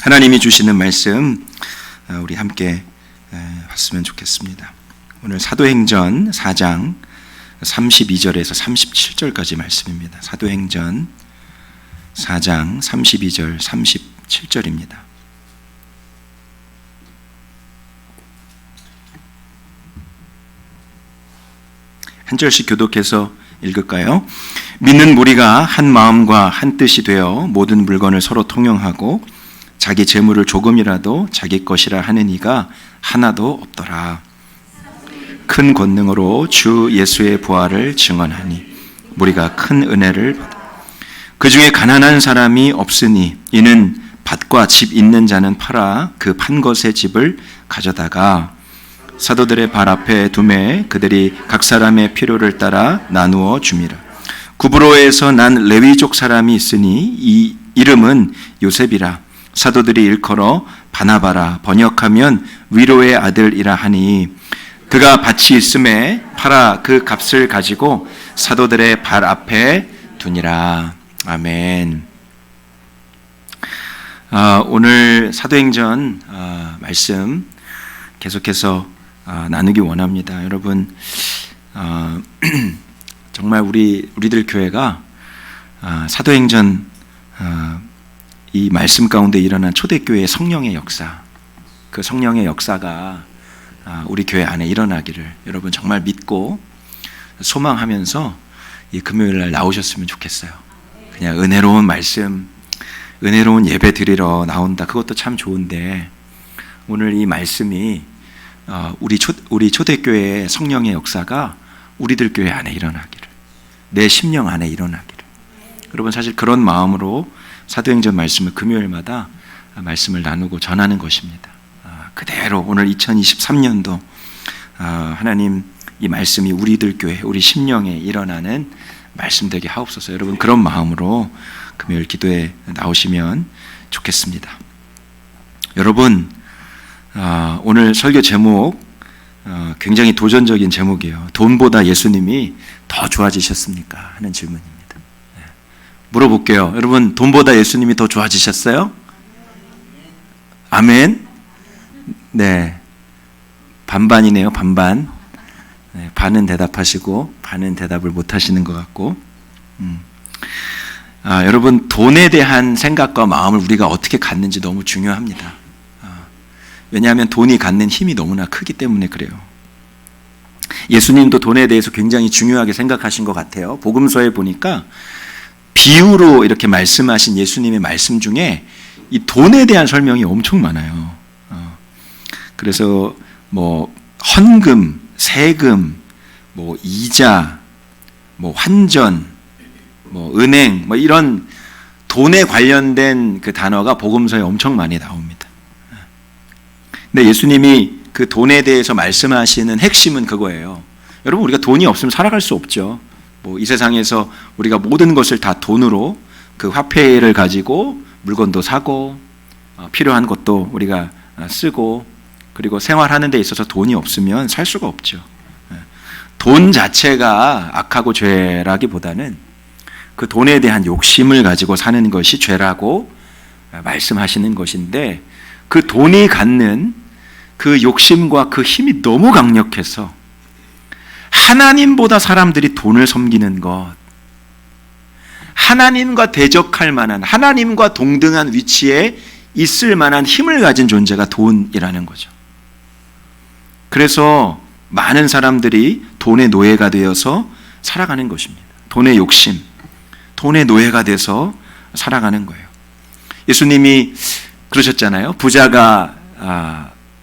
하나님이 주시는 말씀 우리 함께 봤으면 좋겠습니다. 오늘 사도행전 4장 32절에서 37절까지 말씀입니다. 사도행전 4장 32절 37절입니다. 한 절씩 교독해서 읽을까요? 믿는 무리가 한 마음과 한 뜻이 되어 모든 물건을 서로 통용하고 자기 재물을 조금이라도 자기 것이라 하는 이가 하나도 없더라. 큰 권능으로 주 예수의 부활을 증언하니 무리가 큰 은혜를 받아. 그 중에 가난한 사람이 없으니 이는 밭과 집 있는 자는 팔아 그 판 것의 집을 가져다가 사도들의 발 앞에 두매 그들이 각 사람의 필요를 따라 나누어 줌이라. 구브로에서 난 레위족 사람이 있으니 이 이름은 요셉이라. 사도들이 일컬어 바나바라 번역하면 위로의 아들이라 하니 그가 밭이 있음에 팔아 그 값을 가지고 사도들의 발 앞에 두니라. 아멘. 오늘 사도행전 말씀 계속해서 나누기 원합니다. 여러분, 정말 우리들 교회가 사도행전 이 말씀 가운데 일어난 초대교회의 성령의 역사, 그 성령의 역사가 우리 교회 안에 일어나기를 여러분 정말 믿고 소망하면서 이 금요일 날 나오셨으면 좋겠어요. 그냥 은혜로운 말씀, 은혜로운 예배 드리러 나온다. 그것도 참 좋은데 오늘 이 말씀이 우리 초대교회의 성령의 역사가 우리들 교회 안에 일어나기를, 내 심령 안에 일어나기를. 여러분 사실 그런 마음으로 사도행전 말씀을 금요일마다 말씀을 나누고 전하는 것입니다. 그대로 오늘 2023년도 하나님 이 말씀이 우리들 교회, 우리 심령에 일어나는 말씀 되게 하옵소서. 여러분 그런 마음으로 금요일 기도에 나오시면 좋겠습니다. 여러분 오늘 설교 제목 굉장히 도전적인 제목이에요. 돈보다 예수님이 더 좋아지셨습니까? 하는 질문입니다. 물어볼게요. 여러분 돈보다 예수님이 더 좋아지셨어요? 아멘. 네, 반반이네요. 반반. 네, 반은 대답하시고 반은 대답을 못 하시는 것 같고. 여러분 돈에 대한 생각과 마음을 우리가 어떻게 갖는지 너무 중요합니다. 왜냐하면 돈이 갖는 힘이 너무나 크기 때문에 그래요. 예수님도 돈에 대해서 굉장히 중요하게 생각하신 것 같아요. 복음서에 보니까 비유로 이렇게 말씀하신 예수님의 말씀 중에 이 돈에 대한 설명이 엄청 많아요. 그래서 뭐 헌금, 세금, 뭐 이자, 뭐 환전, 뭐 은행, 뭐 이런 돈에 관련된 그 단어가 복음서에 엄청 많이 나옵니다. 근데 예수님이 그 돈에 대해서 말씀하시는 핵심은 그거예요. 여러분 우리가 돈이 없으면 살아갈 수 없죠. 뭐 이 세상에서 우리가 모든 것을 다 돈으로 그 화폐를 가지고 물건도 사고 필요한 것도 우리가 쓰고 그리고 생활하는 데 있어서 돈이 없으면 살 수가 없죠. 돈 자체가 악하고 죄라기보다는 그 돈에 대한 욕심을 가지고 사는 것이 죄라고 말씀하시는 것인데 그 돈이 갖는 그 욕심과 그 힘이 너무 강력해서 하나님보다 사람들이 돈을 섬기는 것, 하나님과 대적할 만한, 하나님과 동등한 위치에 있을 만한 힘을 가진 존재가 돈이라는 거죠. 그래서 많은 사람들이 돈의 노예가 되어서 살아가는 것입니다. 돈의 욕심, 돈의 노예가 돼서 살아가는 거예요. 예수님이 그러셨잖아요. 부자가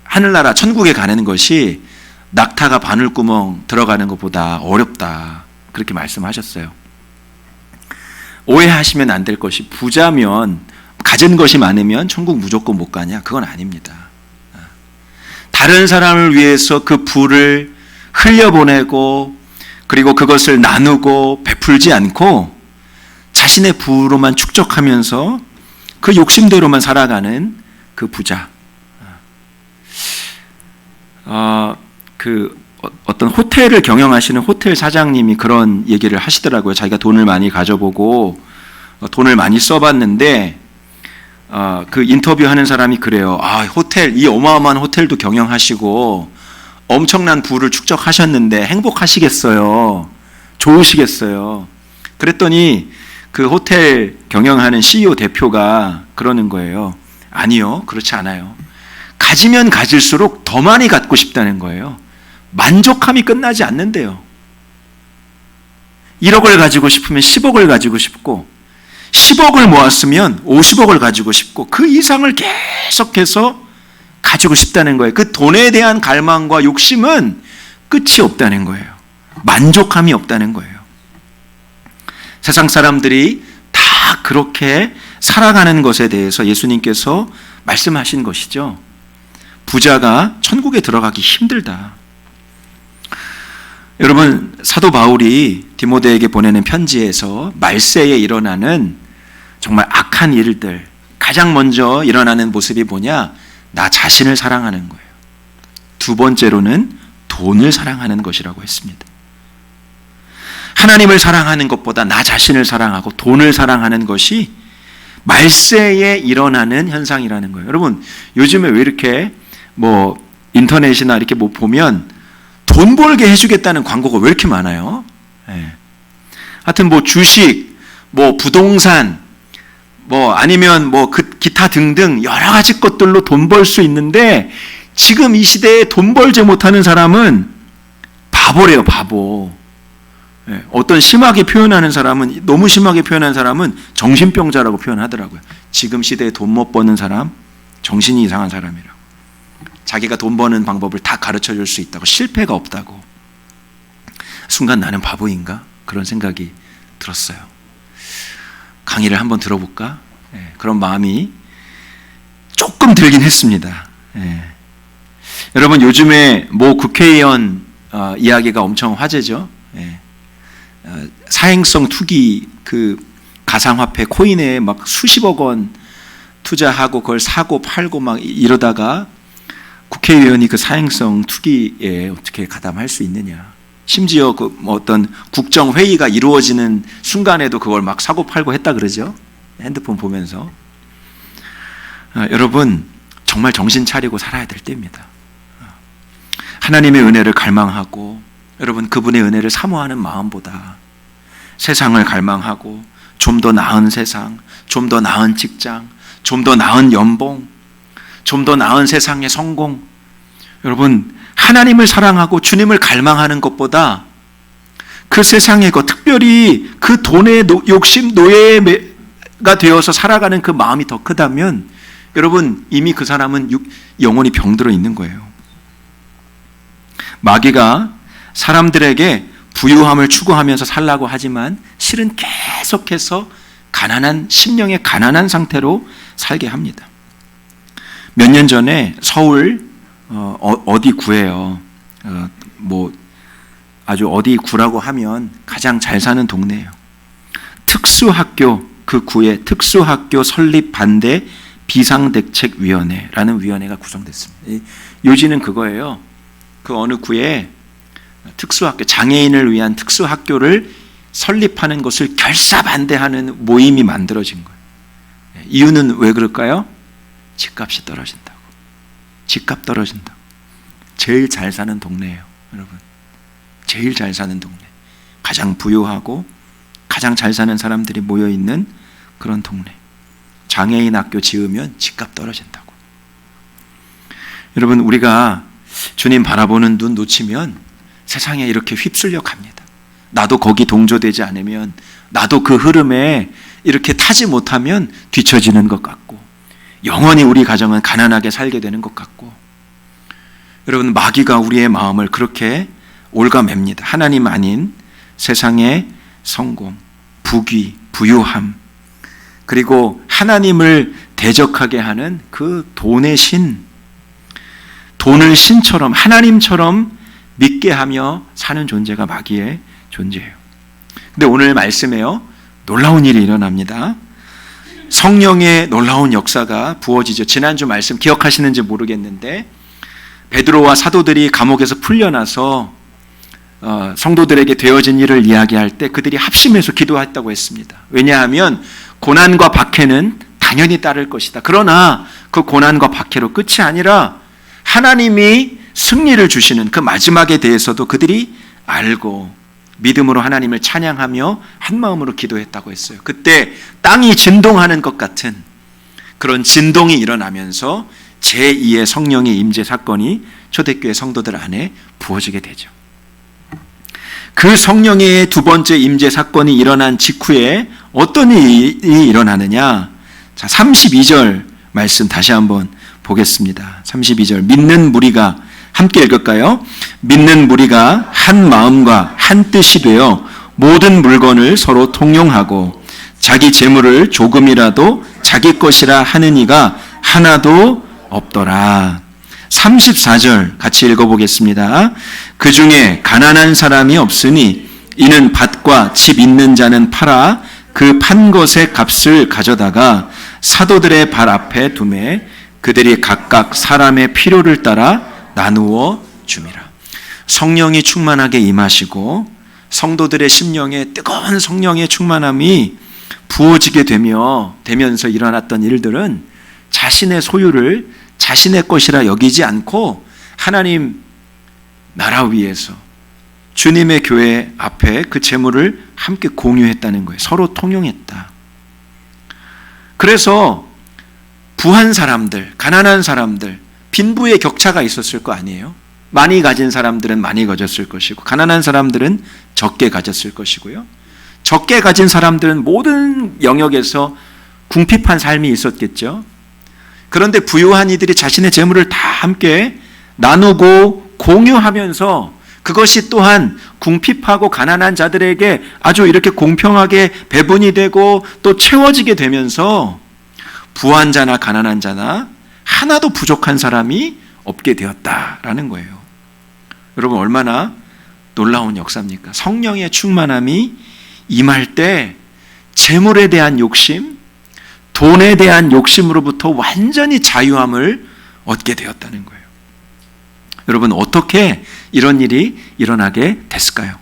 하늘나라 천국에 가는 것이 낙타가 바늘구멍 들어가는 것보다 어렵다. 그렇게 말씀하셨어요. 오해하시면 안 될 것이 부자면 가진 것이 많으면 천국 무조건 못 가냐? 그건 아닙니다. 다른 사람을 위해서 그 부를 흘려보내고 그리고 그것을 나누고 베풀지 않고 자신의 부로만 축적하면서 그 욕심대로만 살아가는 그 부자. 어떤 호텔을 경영하시는 호텔 사장님이 그런 얘기를 하시더라고요. 자기가 돈을 많이 가져보고 돈을 많이 써봤는데 그 인터뷰하는 사람이 그래요. 호텔, 이 어마어마한 호텔도 경영하시고 엄청난 부를 축적하셨는데 행복하시겠어요? 좋으시겠어요? 그랬더니 그 호텔 경영하는 CEO 대표가 그러는 거예요. 아니요, 그렇지 않아요. 가지면 가질수록 더 많이 갖고 싶다는 거예요. 만족함이 끝나지 않는데요. 1억을 가지고 싶으면 10억을 가지고 싶고 10억을 모았으면 50억을 가지고 싶고 그 이상을 계속해서 가지고 싶다는 거예요. 그 돈에 대한 갈망과 욕심은 끝이 없다는 거예요. 만족함이 없다는 거예요. 세상 사람들이 다 그렇게 살아가는 것에 대해서 예수님께서 말씀하신 것이죠. 부자가 천국에 들어가기 힘들다. 여러분, 사도 바울이 디모데에게 보내는 편지에서 말세에 일어나는 정말 악한 일들, 가장 먼저 일어나는 모습이 뭐냐? 나 자신을 사랑하는 거예요. 두 번째로는 돈을 사랑하는 것이라고 했습니다. 하나님을 사랑하는 것보다 나 자신을 사랑하고 돈을 사랑하는 것이 말세에 일어나는 현상이라는 거예요. 여러분, 요즘에 왜 이렇게 인터넷이나 이렇게 보면 돈 벌게 해주겠다는 광고가 왜 이렇게 많아요? 네. 하여튼 주식, 부동산, 아니면 기타 등등 여러 가지 것들로 돈 벌 수 있는데 지금 이 시대에 돈 벌지 못하는 사람은 바보래요, 바보. 네. 어떤 심하게 표현하는 사람은, 너무 심하게 표현하는 사람은 정신병자라고 표현하더라고요. 지금 시대에 돈 못 버는 사람, 정신이 이상한 사람이라고. 자기가 돈 버는 방법을 다 가르쳐 줄 수 있다고, 실패가 없다고. 순간 나는 바보인가? 그런 생각이 들었어요. 강의를 한번 들어볼까? 네, 그런 마음이 조금 들긴 했습니다. 네. 여러분, 요즘에 국회의원 이야기가 엄청 화제죠. 네. 사행성 투기, 그 가상화폐 코인에 막 수십억 원 투자하고 그걸 사고 팔고 막 이러다가 국회의원이 그 사행성 투기에 어떻게 가담할 수 있느냐. 심지어 어떤 국정회의가 이루어지는 순간에도 그걸 막 사고 팔고 했다 그러죠. 핸드폰 보면서. 여러분, 정말 정신 차리고 살아야 될 때입니다. 하나님의 은혜를 갈망하고 여러분, 그분의 은혜를 사모하는 마음보다 세상을 갈망하고 좀 더 나은 세상, 좀 더 나은 직장, 좀 더 나은 연봉, 좀 더 나은 세상의 성공. 여러분, 하나님을 사랑하고 주님을 갈망하는 것보다 그 세상의 것, 특별히 그 돈의 욕심, 노예가 되어서 살아가는 그 마음이 더 크다면 여러분, 이미 그 사람은 영혼이 병들어 있는 거예요. 마귀가 사람들에게 부유함을 추구하면서 살라고 하지만 실은 계속해서 심령의 가난한 상태로 살게 합니다. 몇 년 전에 서울 어디 구예요. 아주 어디 구라고 하면 가장 잘 사는 동네예요. 특수학교, 그 구에 특수학교 설립 반대 비상대책위원회라는 위원회가 구성됐습니다. 요지는 그거예요. 그 어느 구에 특수학교, 장애인을 위한 특수학교를 설립하는 것을 결사반대하는 모임이 만들어진 거예요. 이유는 왜 그럴까요? 집값이 떨어진다고. 집값 떨어진다고. 제일 잘 사는 동네예요, 여러분. 제일 잘 사는 동네. 가장 부유하고 가장 잘 사는 사람들이 모여있는 그런 동네. 장애인 학교 지으면 집값 떨어진다고. 여러분, 우리가 주님 바라보는 눈 놓치면 세상에 이렇게 휩쓸려 갑니다. 나도 거기 동조되지 않으면, 나도 그 흐름에 이렇게 타지 못하면 뒤처지는 것 같고, 영원히 우리 가정은 가난하게 살게 되는 것 같고, 여러분, 마귀가 우리의 마음을 그렇게 올가맵니다. 하나님 아닌 세상의 성공, 부귀, 부유함, 그리고 하나님을 대적하게 하는 그 돈의 신, 돈을 신처럼, 하나님처럼 믿게 하며 사는 존재가 마귀의 존재예요. 근데 오늘 말씀에요, 놀라운 일이 일어납니다. 성령의 놀라운 역사가 부어지죠. 지난주 말씀 기억하시는지 모르겠는데, 베드로와 사도들이 감옥에서 풀려나서 성도들에게 되어진 일을 이야기할 때 그들이 합심해서 기도했다고 했습니다. 왜냐하면 고난과 박해는 다 당연히 따를 것이다. 그러나 그 고난과 박해로 끝이 아니라 하나님이 승리를 주시는 그 마지막에 대해서도 그들이 알고 믿음으로 하나님을 찬양하며 한 마음으로 기도했다고 했어요. 그때 땅이 진동하는 것 같은 그런 진동이 일어나면서 제2의 성령의 임재 사건이 초대교회 성도들 안에 부어지게 되죠. 그 성령의 두 번째 임재 사건이 일어난 직후에 어떤 일이 일어나느냐? 자, 32절 말씀 다시 한번 보겠습니다. 32절 믿는 무리가 함께 읽을까요? 믿는 무리가 한 마음과 한 뜻이 되어 모든 물건을 서로 통용하고 자기 재물을 조금이라도 자기 것이라 하는 이가 하나도 없더라. 34절 같이 읽어보겠습니다. 그 중에 가난한 사람이 없으니 이는 밭과 집 있는 자는 팔아 그 판 것의 값을 가져다가 사도들의 발 앞에 두매 그들이 각각 사람의 필요를 따라 나누어 줌이라. 성령이 충만하게 임하시고 성도들의 심령에 뜨거운 성령의 충만함이 부어지게 되면서 일어났던 일들은 자신의 소유를 자신의 것이라 여기지 않고 하나님 나라 위에서 주님의 교회 앞에 그 재물을 함께 공유했다는 거예요. 서로 통용했다. 그래서 부한 사람들, 가난한 사람들, 빈부의 격차가 있었을 거 아니에요. 많이 가진 사람들은 많이 가졌을 것이고 가난한 사람들은 적게 가졌을 것이고요. 적게 가진 사람들은 모든 영역에서 궁핍한 삶이 있었겠죠. 그런데 부유한 이들이 자신의 재물을 다 함께 나누고 공유하면서 그것이 또한 궁핍하고 가난한 자들에게 아주 이렇게 공평하게 배분이 되고 또 채워지게 되면서 부한 자나 가난한 자나 하나도 부족한 사람이 없게 되었다라는 거예요. 여러분 얼마나 놀라운 역사입니까? 성령의 충만함이 임할 때 재물에 대한 욕심, 돈에 대한 욕심으로부터 완전히 자유함을 얻게 되었다는 거예요. 여러분 어떻게 이런 일이 일어나게 됐을까요?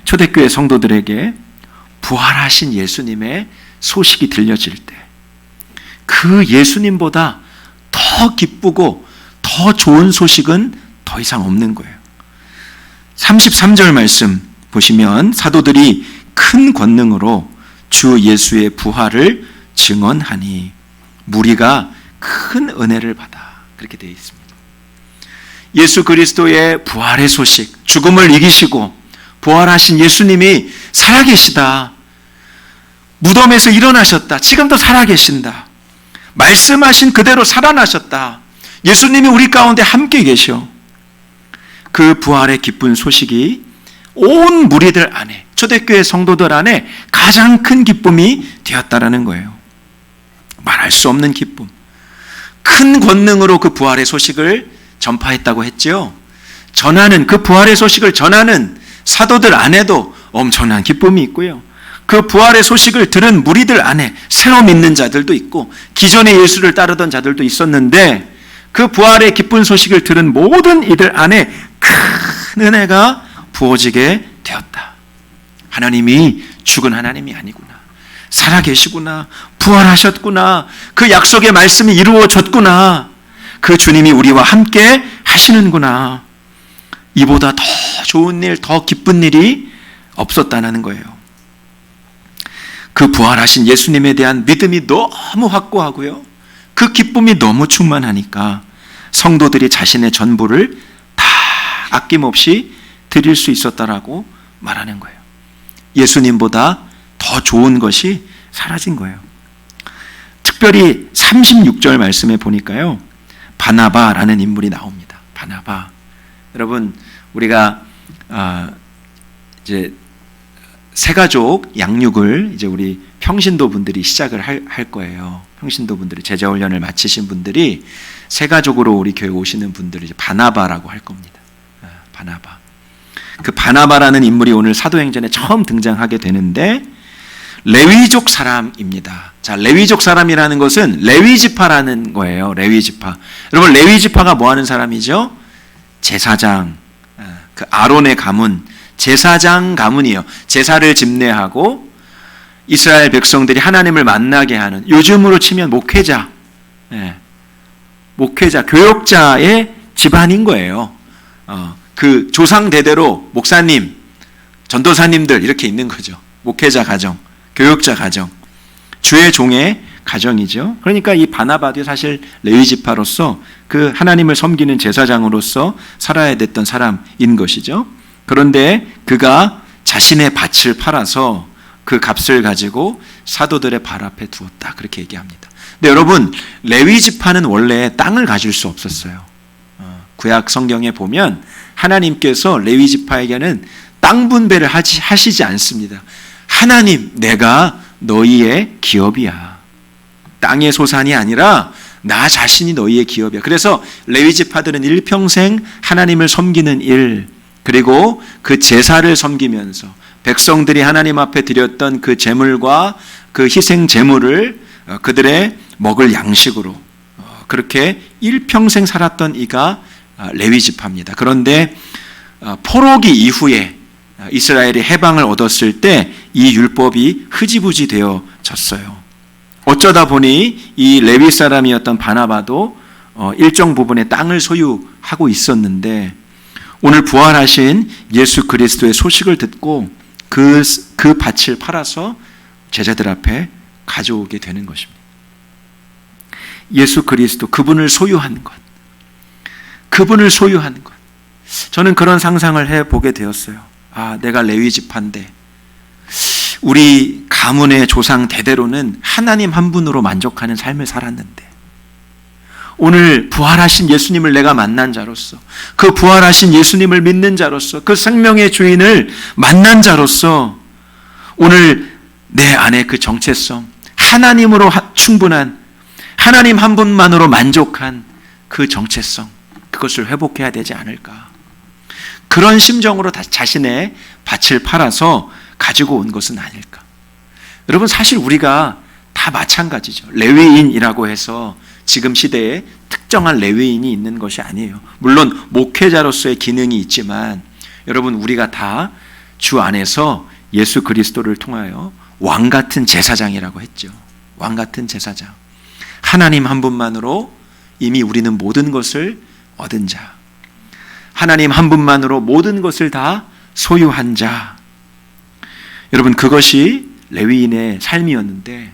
초대교회 성도들에게 부활하신 예수님의 소식이 들려질 때 그 예수님보다 더 기쁘고 더 좋은 소식은 더 이상 없는 거예요. 33절 말씀 보시면 사도들이 큰 권능으로 주 예수의 부활을 증언하니 무리가 큰 은혜를 받아 그렇게 되어 있습니다. 예수 그리스도의 부활의 소식, 죽음을 이기시고 부활하신 예수님이 살아계시다. 무덤에서 일어나셨다. 지금도 살아계신다. 말씀하신 그대로 살아나셨다. 예수님이 우리 가운데 함께 계셔. 그 부활의 기쁜 소식이 온 무리들 안에, 초대교회 성도들 안에 가장 큰 기쁨이 되었다라는 거예요. 말할 수 없는 기쁨. 큰 권능으로 그 부활의 소식을 전파했다고 했죠. 그 부활의 소식을 전하는 사도들 안에도 엄청난 기쁨이 있고요. 그 부활의 소식을 들은 무리들 안에 새로 믿는 자들도 있고 기존의 예수를 따르던 자들도 있었는데 그 부활의 기쁜 소식을 들은 모든 이들 안에 큰 은혜가 부어지게 되었다. 하나님이 죽은 하나님이 아니구나. 살아계시구나. 부활하셨구나. 그 약속의 말씀이 이루어졌구나. 그 주님이 우리와 함께 하시는구나. 이보다 더 좋은 일, 더 기쁜 일이 없었다는 거예요. 그 부활하신 예수님에 대한 믿음이 너무 확고하고요. 그 기쁨이 너무 충만하니까 성도들이 자신의 전부를 다 아낌없이 드릴 수 있었다라고 말하는 거예요. 예수님보다 더 좋은 것이 사라진 거예요. 특별히 36절 말씀에 보니까요. 바나바라는 인물이 나옵니다. 바나바. 여러분 우리가 이제 새가족 양육을 이제 우리 평신도 분들이 시작을 할 거예요. 평신도 분들이 제자 훈련을 마치신 분들이 새가족으로 우리 교회 오시는 분들을 이제 바나바라고 할 겁니다. 바나바. 그 바나바라는 인물이 오늘 사도행전에 처음 등장하게 되는데 레위족 사람입니다. 자, 레위족 사람이라는 것은 레위지파라는 거예요. 레위지파. 여러분 레위지파가 뭐 하는 사람이죠? 제사장. 그 아론의 가문. 제사장 가문이에요. 제사를 집례하고 이스라엘 백성들이 하나님을 만나게 하는, 요즘으로 치면 목회자, 교역자의 집안인 거예요. 그 조상 대대로 목사님, 전도사님들 이렇게 있는 거죠. 목회자 가정, 교역자 가정, 주의 종의 가정이죠. 그러니까 이 바나바도 사실 레위 지파로서 그 하나님을 섬기는 제사장으로서 살아야 됐던 사람인 것이죠. 그런데 그가 자신의 밭을 팔아서 그 값을 가지고 사도들의 발 앞에 두었다, 그렇게 얘기합니다. 근데 여러분, 레위 지파는 원래 땅을 가질 수 없었어요. 구약 성경에 보면 하나님께서 레위 지파에게는 땅 분배를 하시지 않습니다. 하나님, 내가 너희의 기업이야. 땅의 소산이 아니라 나 자신이 너희의 기업이야. 그래서 레위 지파들은 일평생 하나님을 섬기는 일, 그리고 그 제사를 섬기면서 백성들이 하나님 앞에 드렸던 그 제물과 그 희생 제물을 그들의 먹을 양식으로 그렇게 일평생 살았던 이가 레위 지파입니다. 그런데 포로기 이후에 이스라엘이 해방을 얻었을 때 이 율법이 흐지부지 되어졌어요. 어쩌다 보니 이 레위 사람이었던 바나바도 일정 부분의 땅을 소유하고 있었는데, 오늘 부활하신 예수 그리스도의 소식을 듣고 그 밭을 팔아서 제자들 앞에 가져오게 되는 것입니다. 예수 그리스도, 그분을 소유한 것, 그분을 소유한 것. 저는 그런 상상을 해보게 되었어요. 내가 레위 지파인데 우리 가문의 조상 대대로는 하나님 한 분으로 만족하는 삶을 살았는데, 오늘 부활하신 예수님을 내가 만난 자로서, 그 부활하신 예수님을 믿는 자로서, 그 생명의 주인을 만난 자로서 오늘 내 안에 그 정체성, 하나님으로 충분한, 하나님 한 분만으로 만족한 그 정체성, 그것을 회복해야 되지 않을까. 그런 심정으로 자신의 밭을 팔아서 가지고 온 것은 아닐까. 여러분, 사실 우리가 다 마찬가지죠. 레위인이라고 해서 지금 시대에 특정한 레위인이 있는 것이 아니에요. 물론 목회자로서의 기능이 있지만, 여러분, 우리가 다 주 안에서 예수 그리스도를 통하여 왕 같은 제사장이라고 했죠. 왕 같은 제사장. 하나님 한 분만으로 이미 우리는 모든 것을 얻은 자, 하나님 한 분만으로 모든 것을 다 소유한 자. 여러분, 그것이 레위인의 삶이었는데,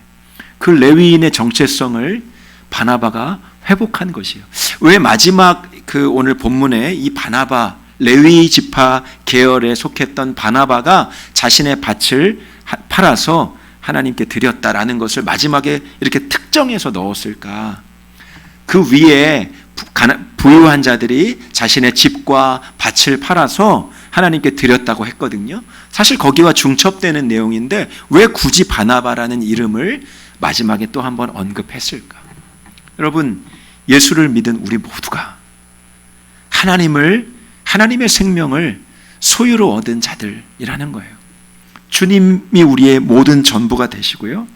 그 레위인의 정체성을 바나바가 회복한 것이에요. 왜 마지막 오늘 본문에 이 바나바, 레위 지파 계열에 속했던 바나바가 자신의 밭을 팔아서 하나님께 드렸다라는 것을 마지막에 이렇게 특정해서 넣었을까? 그 위에 부유한 자들이 자신의 집과 밭을 팔아서 하나님께 드렸다고 했거든요. 사실 거기와 중첩되는 내용인데 왜 굳이 바나바라는 이름을 마지막에 또 한 번 언급했을까? 여러분, 예수를 믿은 우리 모두가 하나님의 생명을 소유로 얻은 자들이라는 거예요. 주님이 우리의 모든 전부가 되시고요,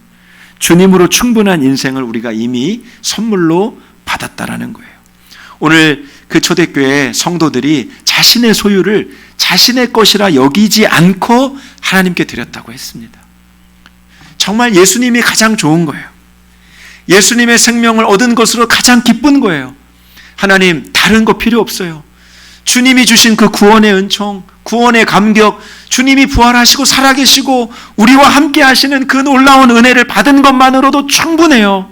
주님으로 충분한 인생을 우리가 이미 선물로 받았다라는 거예요. 오늘 그 초대교회 성도들이 자신의 소유를 자신의 것이라 여기지 않고 하나님께 드렸다고 했습니다. 정말 예수님이 가장 좋은 거예요. 예수님의 생명을 얻은 것으로 가장 기쁜 거예요. 하나님, 다른 거 필요 없어요. 주님이 주신 그 구원의 은총, 구원의 감격, 주님이 부활하시고 살아계시고 우리와 함께 하시는 그 놀라운 은혜를 받은 것만으로도 충분해요.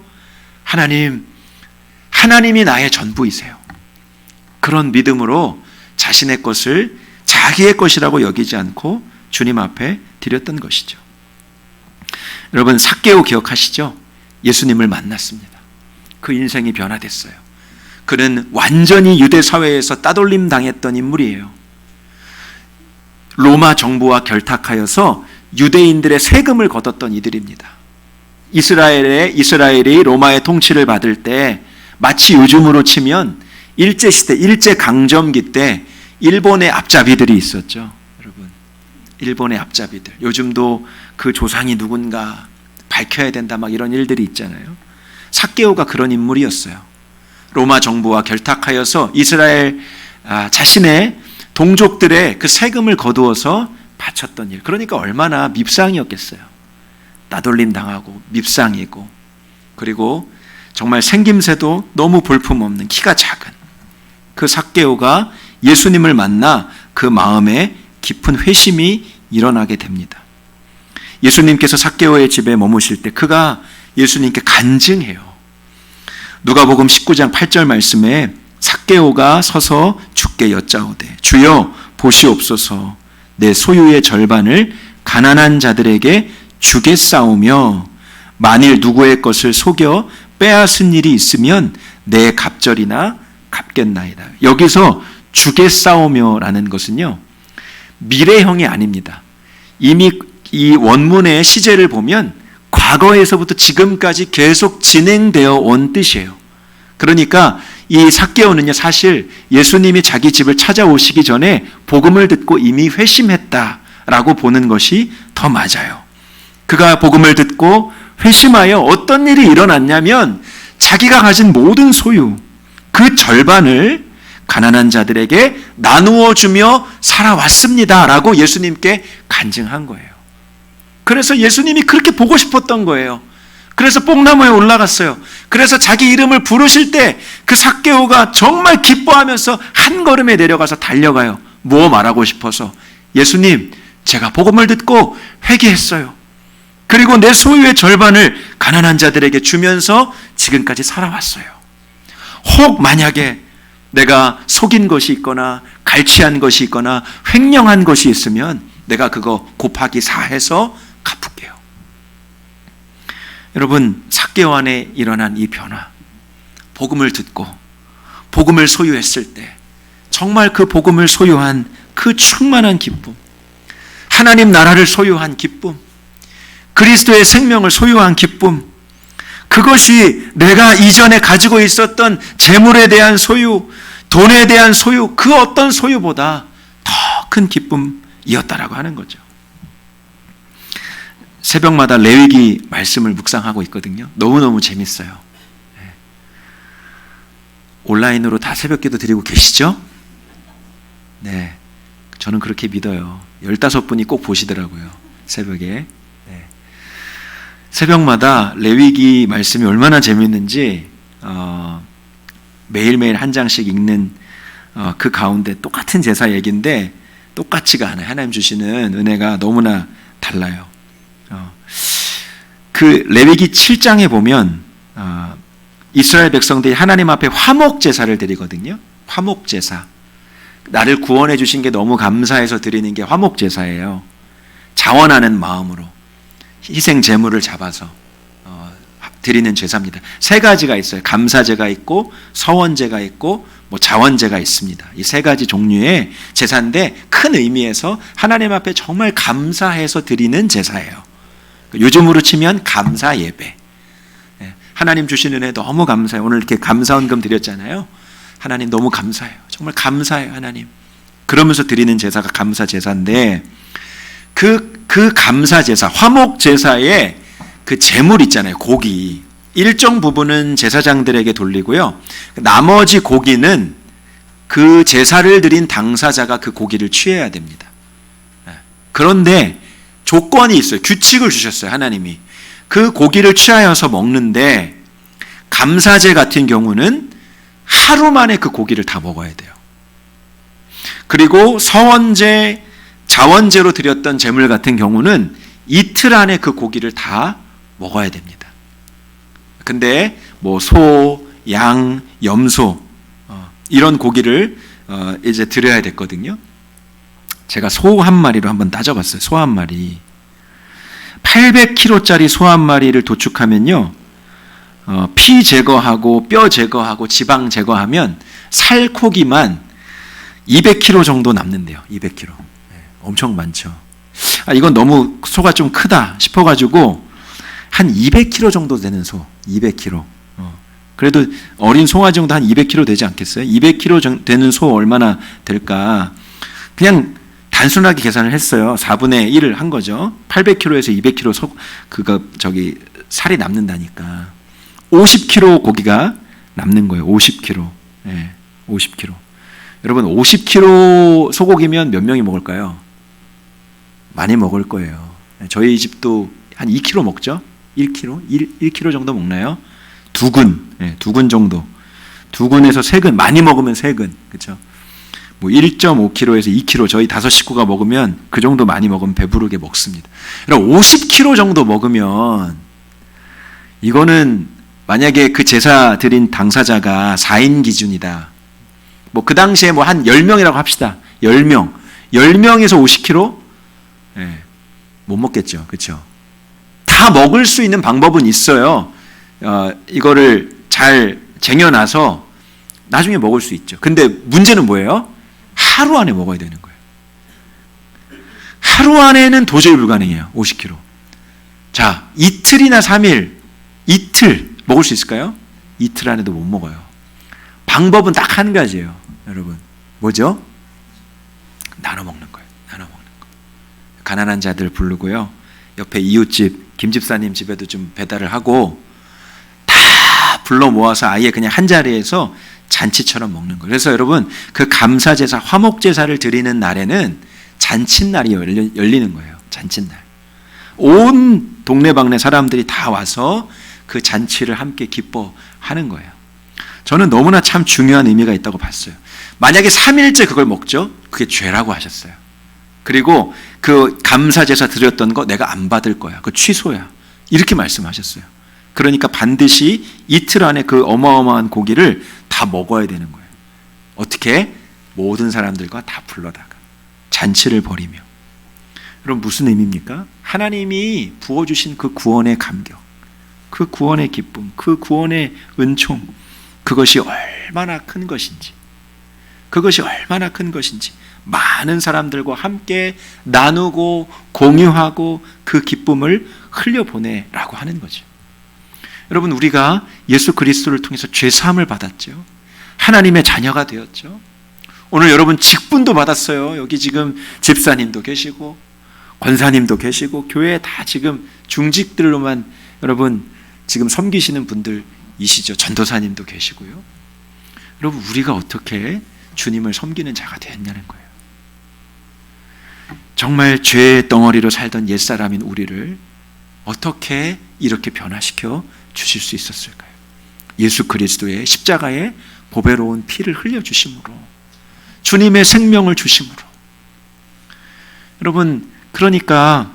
하나님이 나의 전부이세요. 그런 믿음으로 자신의 것을 자기의 것이라고 여기지 않고 주님 앞에 드렸던 것이죠. 여러분, 삭개오 기억하시죠? 예수님을 만났습니다. 그 인생이 변화됐어요. 그는 완전히 유대 사회에서 따돌림 당했던 인물이에요. 로마 정부와 결탁하여서 유대인들의 세금을 걷었던 이들입니다. 이스라엘이 로마의 통치를 받을 때 마치 요즘으로 치면 일제시대, 일제강점기 때 일본의 앞잡이들이 있었죠. 여러분, 일본의 앞잡이들. 요즘도 그 조상이 누군가 밝혀야 된다 막 이런 일들이 있잖아요. 삭개오가 그런 인물이었어요. 로마 정부와 결탁하여서 이스라엘 자신의 동족들의 그 세금을 거두어서 바쳤던 일. 그러니까 얼마나 밉상이었겠어요. 따돌림 당하고 밉상이고, 그리고 정말 생김새도 너무 볼품없는 키가 작은 그 삭개오가 예수님을 만나 그 마음에 깊은 회심이 일어나게 됩니다. 예수님께서 삭개오의 집에 머무실 때 그가 예수님께 간증해요. 누가복음 19장 8절 말씀에 삭개오가 서서 주께 여짜오되 주여 보시옵소서 내 소유의 절반을 가난한 자들에게 주겠사오며 만일 누구의 것을 속여 빼앗은 일이 있으면 내 갑절이나 갚겠나이다. 여기서 주겠사오며라는 것은요, 미래형이 아닙니다. 이미 이 원문의 시제를 보면 과거에서부터 지금까지 계속 진행되어 온 뜻이에요. 그러니까 이 삭개오는요, 사실 예수님이 자기 집을 찾아오시기 전에 복음을 듣고 이미 회심했다라고 보는 것이 더 맞아요. 그가 복음을 듣고 회심하여 어떤 일이 일어났냐면 자기가 가진 모든 소유, 그 절반을 가난한 자들에게 나누어 주며 살아왔습니다라고 예수님께 간증한 거예요. 그래서 예수님이 그렇게 보고 싶었던 거예요. 그래서 뽕나무에 올라갔어요. 그래서 자기 이름을 부르실 때 그 삭개오가 정말 기뻐하면서 한 걸음에 내려가서 달려가요. 뭐 말하고 싶어서, 예수님, 제가 복음을 듣고 회개했어요. 그리고 내 소유의 절반을 가난한 자들에게 주면서 지금까지 살아왔어요. 혹 만약에 내가 속인 것이 있거나 갈취한 것이 있거나 횡령한 것이 있으면 내가 그거 곱하기 4해서 갚을게요. 여러분, 삭개오 안에 일어난 이 변화, 복음을 듣고 복음을 소유했을 때 정말 그 복음을 소유한 그 충만한 기쁨, 하나님 나라를 소유한 기쁨, 그리스도의 생명을 소유한 기쁨, 그것이 내가 이전에 가지고 있었던 재물에 대한 소유, 돈에 대한 소유, 그 어떤 소유보다 더 큰 기쁨이었다라고 하는 거죠. 새벽마다 레위기 말씀을 묵상하고 있거든요. 너무너무 재밌어요. 온라인으로 다 새벽기도 드리고 계시죠? 네, 저는 그렇게 믿어요. 15분이 꼭 보시더라고요, 새벽에. 네. 새벽마다 레위기 말씀이 얼마나 재밌는지 매일매일 한 장씩 읽는 그 가운데 똑같은 제사 얘기인데 똑같지가 않아요. 하나님 주시는 은혜가 너무나 달라요. 그 레위기 7장에 보면 이스라엘 백성들이 하나님 앞에 화목 제사를 드리거든요. 화목 제사. 나를 구원해 주신 게 너무 감사해서 드리는 게 화목 제사예요. 자원하는 마음으로 희생 제물을 잡아서 드리는 제사입니다. 3가지가 있어요. 감사제가 있고 서원제가 있고 뭐 자원제가 있습니다. 이 3가지 종류의 제사인데 큰 의미에서 하나님 앞에 정말 감사해서 드리는 제사예요. 요즘으로 치면 감사 예배. 하나님 주신 은혜 너무 감사해요. 오늘 이렇게 감사헌금 드렸잖아요. 하나님 너무 감사해요. 정말 감사해요, 하나님. 그러면서 드리는 제사가 감사 제사인데 그 감사 제사, 화목 제사의 그 제물 있잖아요. 고기. 일정 부분은 제사장들에게 돌리고요. 나머지 고기는 그 제사를 드린 당사자가 그 고기를 취해야 됩니다. 그런데 조건이 있어요. 규칙을 주셨어요, 하나님이. 그 고기를 취하여서 먹는데 감사제 같은 경우는 하루 만에 그 고기를 다 먹어야 돼요. 그리고 서원제, 자원제로 드렸던 제물 같은 경우는 이틀 안에 그 고기를 다 먹어야 됩니다. 근데 뭐 소, 양, 염소 이런 고기를 이제 드려야 됐거든요. 제가 소 한 마리로 한번 따져봤어요. 소 한 마리. 800kg짜리 소 한 마리를 도축하면요, 피 제거하고 뼈 제거하고 지방 제거하면 살코기만 200kg 정도 남는데요. 200kg. 엄청 많죠. 이건 너무 소가 좀 크다 싶어가지고 한 200kg 정도 되는 소, 200kg. 그래도 어린 송아지 정도 한 200kg 되지 않겠어요? 200kg 되는 소 얼마나 될까? 그냥 단순하게 계산을 했어요. 4분의 1을 한 거죠. 800kg에서 200kg 살이 남는다니까. 50kg 고기가 남는 거예요. 50kg. 네, 50kg. 여러분, 50kg 소고기면 몇 명이 먹을까요? 많이 먹을 거예요. 저희 집도 한 2kg 먹죠? 1kg? 1kg 정도 먹나요? 2근, 네, 2근 정도. 2근에서 3근, 많이 먹으면 3근, 그렇죠? 뭐 1.5kg에서 2kg, 저희 5 식구가 먹으면 그 정도 많이 먹으면 배부르게 먹습니다. 그럼 50kg 정도 먹으면 이거는 만약에 그 제사 드린 당사자가 4인 기준이다. 뭐 그 당시에 뭐 한 10명이라고 합시다. 10명. 10명에서 50kg? 네, 못 먹겠죠. 그렇죠? 다 먹을 수 있는 방법은 있어요. 이거를 잘 쟁여놔서 나중에 먹을 수 있죠. 근데 문제는 뭐예요? 하루 안에 먹어야 되는 거예요. 하루 안에는 도저히 불가능해요. 50kg. 자, 이틀이나 3일, 이틀 먹을 수 있을까요? 이틀 안에도 못 먹어요. 방법은 딱 한 가지예요. 여러분. 뭐죠? 나눠 먹는 거예요. 나눠 먹는 거. 가난한 자들 부르고요. 옆에 이웃집, 김집사님 집에도 좀 배달을 하고 다 불러 모아서 아예 그냥 한 자리에서 잔치처럼 먹는 거예요. 그래서 여러분 그 감사제사, 화목제사를 드리는 날에는 잔칫날이 열리는 거예요. 잔칫날. 온 동네방네 사람들이 다 와서 그 잔치를 함께 기뻐하는 거예요. 저는 너무나 참 중요한 의미가 있다고 봤어요. 만약에 3일째 그걸 먹죠? 그게 죄라고 하셨어요. 그리고 그 감사제사 드렸던 거 내가 안 받을 거야. 그거 취소야. 이렇게 말씀하셨어요. 그러니까 반드시 이틀 안에 그 어마어마한 고기를 다 먹어야 되는 거예요. 어떻게? 모든 사람들과 다 불러다가 잔치를 벌이며. 여러분 무슨 의미입니까? 하나님이 부어주신 그 구원의 감격, 그 구원의 기쁨, 그 구원의 은총, 그것이 얼마나 큰 것인지, 그것이 얼마나 큰 것인지 많은 사람들과 함께 나누고 공유하고 그 기쁨을 흘려보내라고 하는 거죠. 여러분 우리가 예수 그리스도를 통해서 죄사함을 받았죠. 하나님의 자녀가 되었죠. 오늘 여러분 직분도 받았어요. 여기 지금 집사님도 계시고 권사님도 계시고 교회에 다 지금 중직들로만 여러분 지금 섬기시는 분들이시죠. 전도사님도 계시고요. 여러분 우리가 어떻게 주님을 섬기는 자가 되었냐는 거예요. 정말 죄의 덩어리로 살던 옛사람인 우리를 어떻게 이렇게 변화시켜 주실 수 있었을까요? 예수 그리스도의 십자가의 보배로운 피를 흘려주심으로, 주님의 생명을 주심으로. 여러분 그러니까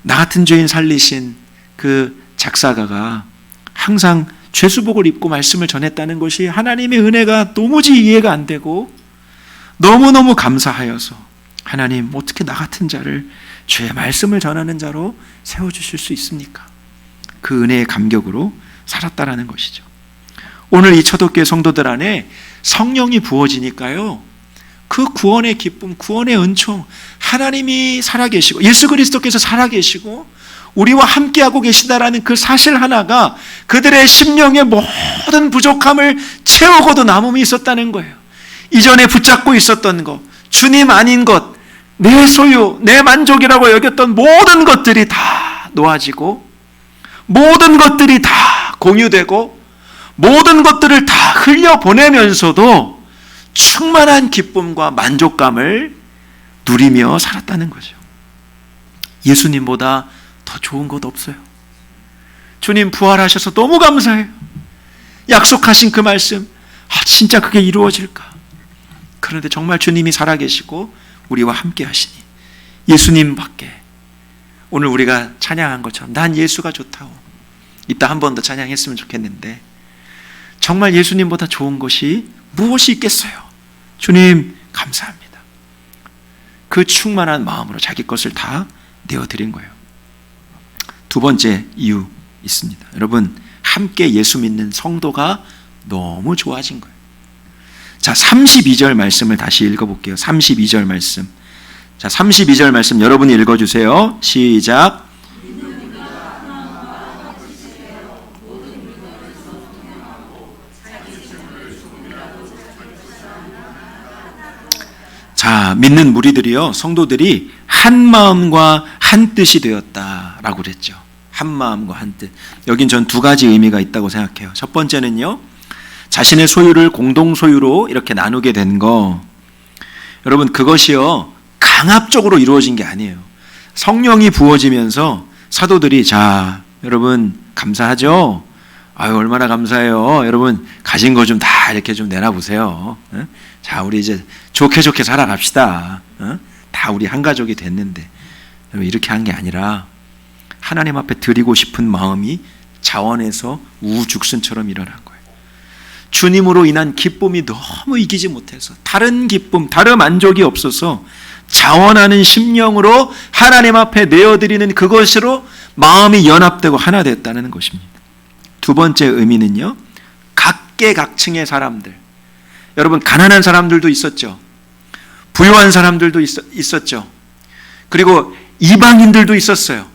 나 같은 죄인 살리신 그 작사가가 항상 죄수복을 입고 말씀을 전했다는 것이 하나님의 은혜가 도무지 이해가 안 되고 너무너무 감사하여서 하나님 어떻게 나 같은 자를 죄의 말씀을 전하는 자로 세워주실 수 있습니까? 그 은혜의 감격으로 살았다라는 것이죠. 오늘 이 초대교회 성도들 안에 성령이 부어지니까요, 그 구원의 기쁨, 구원의 은총, 하나님이 살아계시고 예수 그리스도께서 살아계시고 우리와 함께하고 계시다라는 그 사실 하나가 그들의 심령의 모든 부족함을 채우고도 남음이 있었다는 거예요. 이전에 붙잡고 있었던 것, 주님 아닌 것, 내 소유, 내 만족이라고 여겼던 모든 것들이 다 놓아지고 모든 것들이 다 공유되고 모든 것들을 다 흘려보내면서도 충만한 기쁨과 만족감을 누리며 살았다는 거죠. 예수님보다 더 좋은 것 없어요. 주님 부활하셔서 너무 감사해요. 약속하신 그 말씀, 진짜 그게 이루어질까? 그런데 정말 주님이 살아계시고 우리와 함께 하시니 예수님밖에, 오늘 우리가 찬양한 것처럼 난 예수가 좋다고 이따 한 번 더 찬양했으면 좋겠는데 정말 예수님보다 좋은 것이 무엇이 있겠어요? 주님 감사합니다. 그 충만한 마음으로 자기 것을 다 내어드린 거예요. 두 번째 이유 있습니다. 여러분 함께 예수 믿는 성도가 너무 좋아진 거예요. 자, 32절 말씀을 다시 읽어볼게요. 32절 말씀. 자, 32절 말씀 여러분이 읽어주세요. 시작. 자, 믿는 무리들이요, 성도들이 한 마음과 한 뜻이 되었다라고 그랬죠. 한 마음과 한 뜻. 여긴 전 두 가지 의미가 있다고 생각해요. 첫 번째는요, 자신의 소유를 공동 소유로 이렇게 나누게 된 거. 여러분 그것이요 강압적으로 이루어진 게 아니에요. 성령이 부어지면서 사도들이 자, 여러분 감사하죠? 아유, 얼마나 감사해요. 여러분 가진 거 좀 다 이렇게 좀 내놔보세요. 자, 우리 이제 좋게 살아갑시다. 다 우리 한 가족이 됐는데. 이렇게 한 게 아니라 하나님 앞에 드리고 싶은 마음이 자원해서 우죽순처럼 일어난 거예요. 주님으로 인한 기쁨이 너무 이기지 못해서 다른 기쁨, 다른 만족이 없어서 자원하는 심령으로 하나님 앞에 내어드리는 그것으로 마음이 연합되고 하나 됐다는 것입니다. 두 번째 의미는요, 각계각층의 사람들. 여러분, 가난한 사람들도 있었죠. 부유한 사람들도 있었죠. 그리고 이방인들도 있었어요.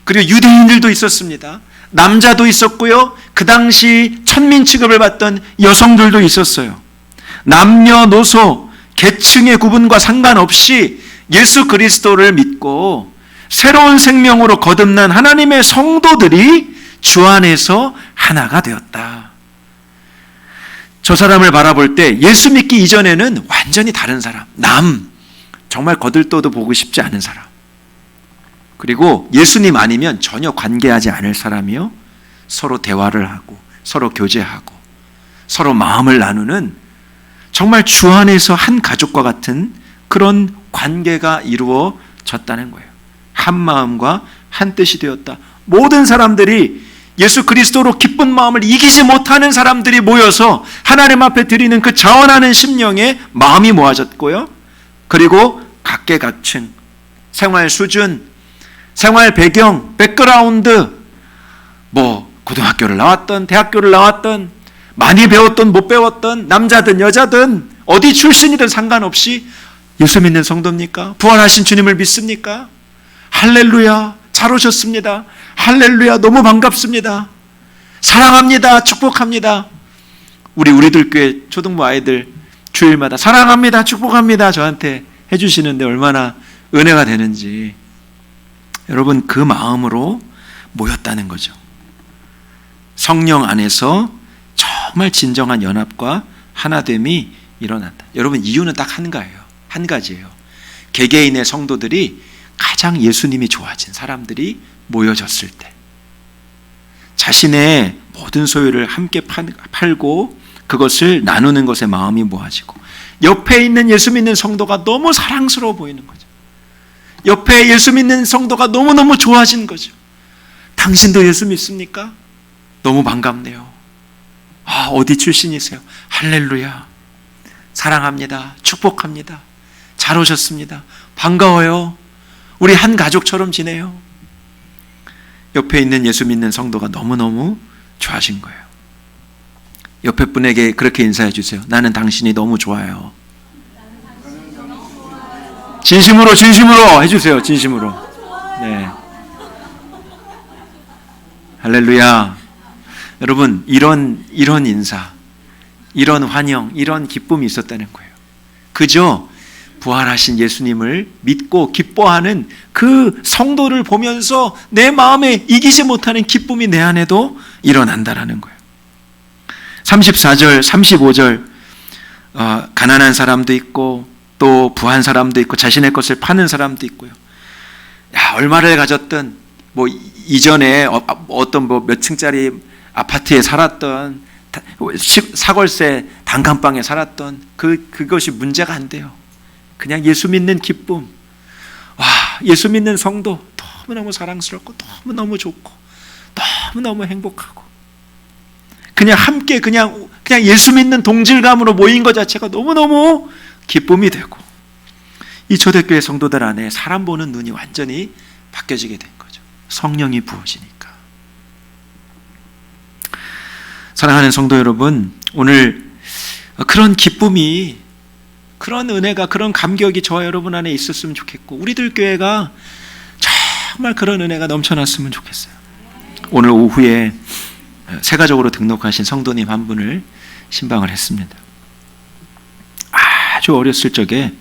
그리고 유대인들도 있었습니다. 남자도 있었고요, 그 당시 천민 취급을 받던 여성들도 있었어요. 남녀노소 계층의 구분과 상관없이 예수 그리스도를 믿고 새로운 생명으로 거듭난 하나님의 성도들이 주 안에서 하나가 되었다. 저 사람을 바라볼 때 예수 믿기 이전에는 완전히 다른 사람, 정말 거들떠도 보고 싶지 않은 사람, 그리고 예수님 아니면 전혀 관계하지 않을 사람이요, 서로 대화를 하고 서로 교제하고 서로 마음을 나누는 정말 주 안에서 한 가족과 같은 그런 관계가 이루어졌다는 거예요. 한 마음과 한 뜻이 되었다. 모든 사람들이 예수 그리스도로 기쁜 마음을 이기지 못하는 사람들이 모여서 하나님 앞에 드리는 그 자원하는 심령에 마음이 모아졌고요, 그리고 각계각층, 생활 수준, 생활 배경, 백그라운드, 고등학교를 나왔던 대학교를 나왔던 많이 배웠던 못 배웠던 남자든 여자든 어디 출신이든 상관없이 예수 믿는 성도입니까? 부활하신 주님을 믿습니까? 할렐루야, 잘 오셨습니다. 할렐루야, 너무 반갑습니다. 사랑합니다. 축복합니다. 우리들 교회 초등부 아이들 주일마다 사랑합니다. 축복합니다. 저한테 해주시는데 얼마나 은혜가 되는지. 여러분, 그 마음으로 모였다는 거죠. 성령 안에서 정말 진정한 연합과 하나됨이 일어난다. 여러분, 이유는 딱 한 가지예요. 개개인의 성도들이 가장 예수님이 좋아진 사람들이 모여졌을 때 자신의 모든 소유를 함께 팔고 그것을 나누는 것에 마음이 모아지고, 옆에 있는 예수 믿는 성도가 너무 사랑스러워 보이는 거죠. 옆에 예수 믿는 성도가 너무너무 좋아진 거죠. 당신도 예수 믿습니까? 너무 반갑네요. 어디 출신이세요? 할렐루야, 사랑합니다. 축복합니다. 잘 오셨습니다. 반가워요. 우리 한 가족처럼 지내요. 옆에 있는 예수 믿는 성도가 너무너무 좋아진 거예요. 옆에 분에게 그렇게 인사해 주세요. 나는 당신이 너무 좋아요. 진심으로 해주세요. 진심으로. 네. 할렐루야. 여러분, 이런 인사, 이런 환영, 이런 기쁨이 있었다는 거예요. 그저 부활하신 예수님을 믿고 기뻐하는 그 성도를 보면서 내 마음에 이기지 못하는 기쁨이 내 안에도 일어난다라는 거예요. 34절, 35절, 가난한 사람도 있고 또 부한 사람도 있고 자신의 것을 파는 사람도 있고요. 얼마를 가졌든 이전에 어떤 몇 층짜리 아파트에 살았던, 사골세 단칸방에 살았던 그것이 문제가 안 돼요. 그냥 예수 믿는 기쁨, 예수 믿는 성도 너무너무 사랑스럽고 너무너무 좋고 너무너무 행복하고, 그냥 함께 그냥 예수 믿는 동질감으로 모인 것 자체가 너무너무 기쁨이 되고, 이 초대교회 성도들 안에 사람 보는 눈이 완전히 바뀌어지게 된 거죠. 성령이 부어지니까. 사랑하는 성도 여러분, 오늘 그런 기쁨이, 그런 은혜가, 그런 감격이 저와 여러분 안에 있었으면 좋겠고, 우리들 교회가 정말 그런 은혜가 넘쳐났으면 좋겠어요. 오늘 오후에 세가족으로 등록하신 성도님 한 분을 신방을 했습니다. 아주 어렸을 적에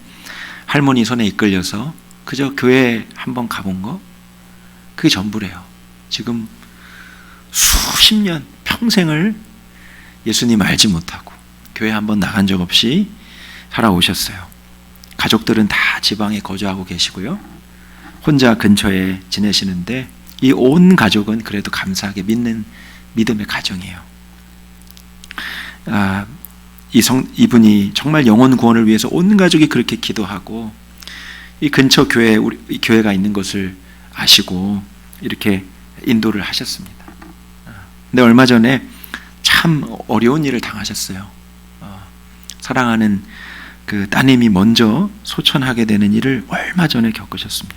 할머니 손에 이끌려서 그저 교회 한번 가본 거, 그게 전부래요. 지금 수십 년, 평생을 예수님 알지 못하고 교회 한번 나간 적 없이 살아오셨어요. 가족들은 다 지방에 거주하고 계시고요, 혼자 근처에 지내시는데 이 온 가족은 그래도 감사하게 믿는 믿음의 가정이에요. 이분이 정말 영혼 구원을 위해서 온 가족이 그렇게 기도하고 이 근처 교회에 이 교회가 있는 것을 아시고 이렇게 인도를 하셨습니다. 근데 얼마 전에 참 어려운 일을 당하셨어요. 사랑하는 그 따님이 먼저 소천하게 되는 일을 얼마 전에 겪으셨습니다.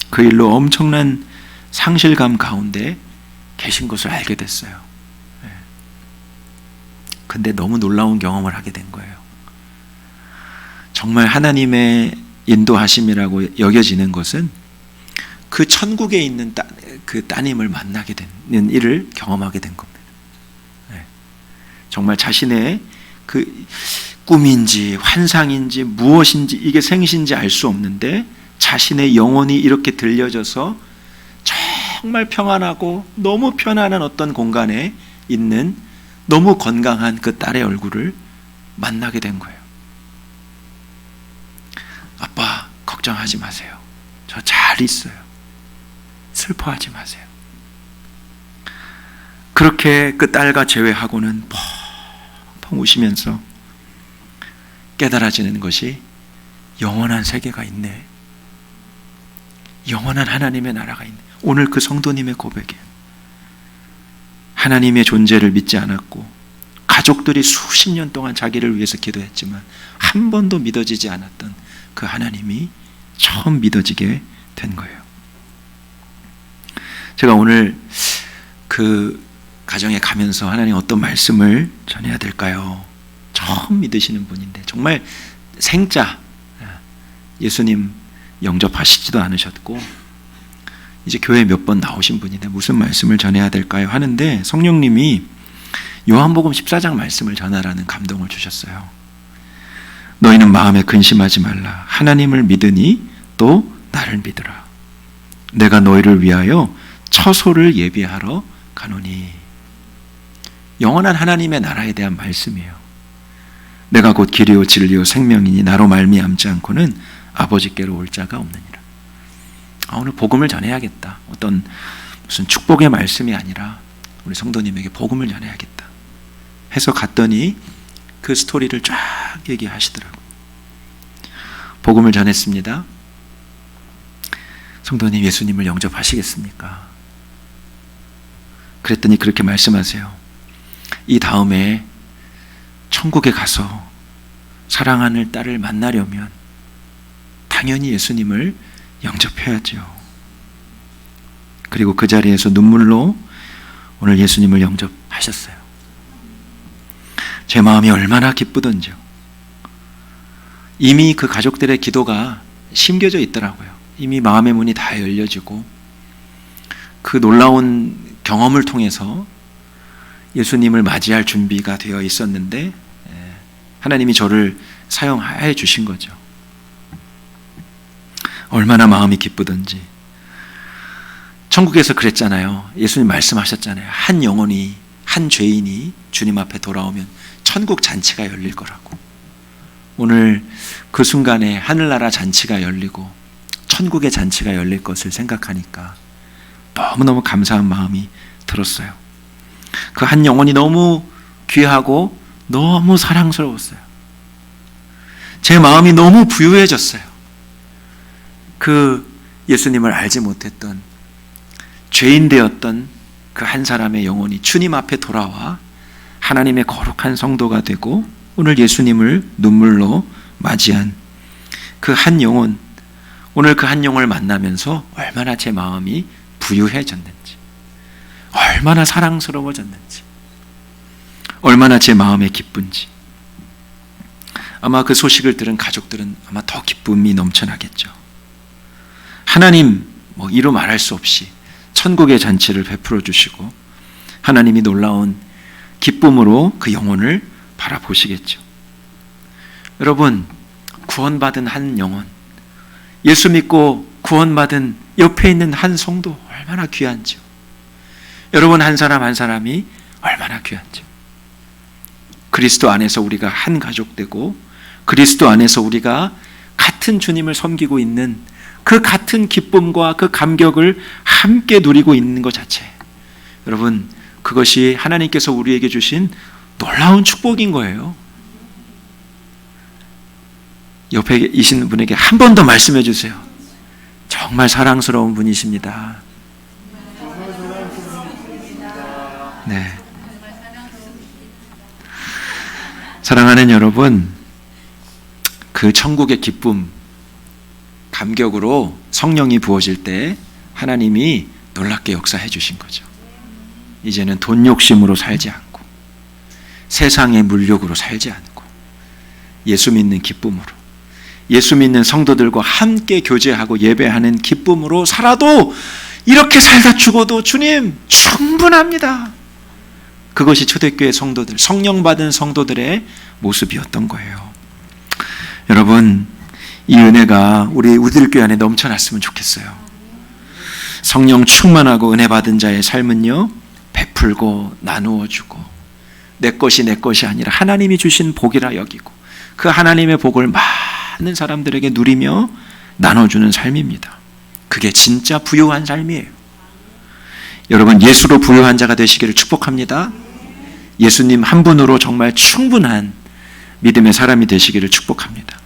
그 일로 엄청난 상실감 가운데 계신 것을 알게 됐어요. 근데 너무 놀라운 경험을 하게 된 거예요. 정말 하나님의 인도하심이라고 여겨지는 것은 그 천국에 있는 그 따님을 만나게 되는 일을 경험하게 된 겁니다. 정말 자신의 그 꿈인지 환상인지 무엇인지 이게 생신지 알 수 없는데 자신의 영혼이 이렇게 들려져서 정말 평안하고 너무 편안한 어떤 공간에 있는 너무 건강한 그 딸의 얼굴을 만나게 된 거예요. 아빠, 걱정하지 마세요. 저 잘 있어요. 슬퍼하지 마세요. 그렇게 그 딸과 재회하고는 펑펑 우시면서 깨달아지는 것이 영원한 세계가 있네. 영원한 하나님의 나라가 있네. 오늘 그 성도님의 고백이에요. 하나님의 존재를 믿지 않았고 가족들이 수십 년 동안 자기를 위해서 기도했지만 한 번도 믿어지지 않았던 그 하나님이 처음 믿어지게 된 거예요. 제가 오늘 그 가정에 가면서 하나님 어떤 말씀을 전해야 될까요? 처음 믿으시는 분인데 정말 생자 예수님 영접하시지도 않으셨고 이제 교회에 몇 번 나오신 분인데 무슨 말씀을 전해야 될까요? 하는데 성령님이 요한복음 14장 말씀을 전하라는 감동을 주셨어요. 너희는 마음에 근심하지 말라. 하나님을 믿으니 또 나를 믿으라. 내가 너희를 위하여 처소를 예비하러 가노니. 영원한 하나님의 나라에 대한 말씀이에요. 내가 곧 길이요 진리요 생명이니 나로 말미암지 않고는 아버지께로 올 자가 없느니라. 오늘 복음을 전해야겠다. 어떤 무슨 축복의 말씀이 아니라 우리 성도님에게 복음을 전해야겠다 해서 갔더니 그 스토리를 쫙 얘기하시더라고요. 복음을 전했습니다. 성도님 예수님을 영접하시겠습니까? 그랬더니 그렇게 말씀하세요. 이 다음에 천국에 가서 사랑하는 딸을 만나려면 당연히 예수님을 영접해야죠. 그리고 그 자리에서 눈물로 오늘 예수님을 영접하셨어요. 제 마음이 얼마나 기쁘던지요. 이미 그 가족들의 기도가 심겨져 있더라고요. 이미 마음의 문이 다 열려지고 그 놀라운 경험을 통해서 예수님을 맞이할 준비가 되어 있었는데 하나님이 저를 사용해 주신 거죠. 얼마나 마음이 기쁘던지. 천국에서 그랬잖아요. 예수님 말씀하셨잖아요. 한 영혼이, 한 죄인이 주님 앞에 돌아오면 천국 잔치가 열릴 거라고. 오늘 그 순간에 하늘나라 잔치가 열리고 천국의 잔치가 열릴 것을 생각하니까 너무너무 감사한 마음이 들었어요. 그 한 영혼이 너무 귀하고 너무 사랑스러웠어요. 제 마음이 너무 부유해졌어요. 그 예수님을 알지 못했던 죄인 되었던 그 한 사람의 영혼이 주님 앞에 돌아와 하나님의 거룩한 성도가 되고 오늘 예수님을 눈물로 맞이한 그 한 영혼, 오늘 그 한 영혼을 만나면서 얼마나 제 마음이 부유해졌는지, 얼마나 사랑스러워졌는지, 얼마나 제 마음에 기쁜지. 아마 그 소식을 들은 가족들은 아마 더 기쁨이 넘쳐나겠죠. 하나님 이루 말할 수 없이 천국의 잔치를 베풀어 주시고 하나님이 놀라운 기쁨으로 그 영혼을 바라보시겠죠. 여러분, 구원받은 한 영혼, 예수 믿고 구원받은 옆에 있는 한 성도 얼마나 귀한지요. 여러분 한 사람 한 사람이 얼마나 귀한지요. 그리스도 안에서 우리가 한 가족 되고 그리스도 안에서 우리가 같은 주님을 섬기고 있는 그 같은 기쁨과 그 감격을 함께 누리고 있는 것 자체, 여러분, 그것이 하나님께서 우리에게 주신 놀라운 축복인 거예요. 옆에 계신 분에게 한 번 더 말씀해 주세요. 정말 사랑스러운 분이십니다. 네. 사랑하는 여러분, 그 천국의 기쁨, 감격으로 성령이 부어질 때 하나님이 놀랍게 역사해 주신 거죠. 이제는 돈 욕심으로 살지 않고 세상의 물욕으로 살지 않고 예수 믿는 기쁨으로, 예수 믿는 성도들과 함께 교제하고 예배하는 기쁨으로 살아도 이렇게 살다 죽어도 주님 충분합니다. 그것이 초대교회 성도들, 성령 받은 성도들의 모습이었던 거예요. 여러분, 이 은혜가 우리들 교회 안에 넘쳐났으면 좋겠어요. 성령 충만하고 은혜 받은 자의 삶은요, 베풀고 나누어 주고 내 것이 아니라 하나님이 주신 복이라 여기고 그 하나님의 복을 많은 사람들에게 누리며 나눠주는 삶입니다. 그게 진짜 부유한 삶이에요. 여러분, 예수로 부유한 자가 되시기를 축복합니다. 예수님 한 분으로 정말 충분한 믿음의 사람이 되시기를 축복합니다.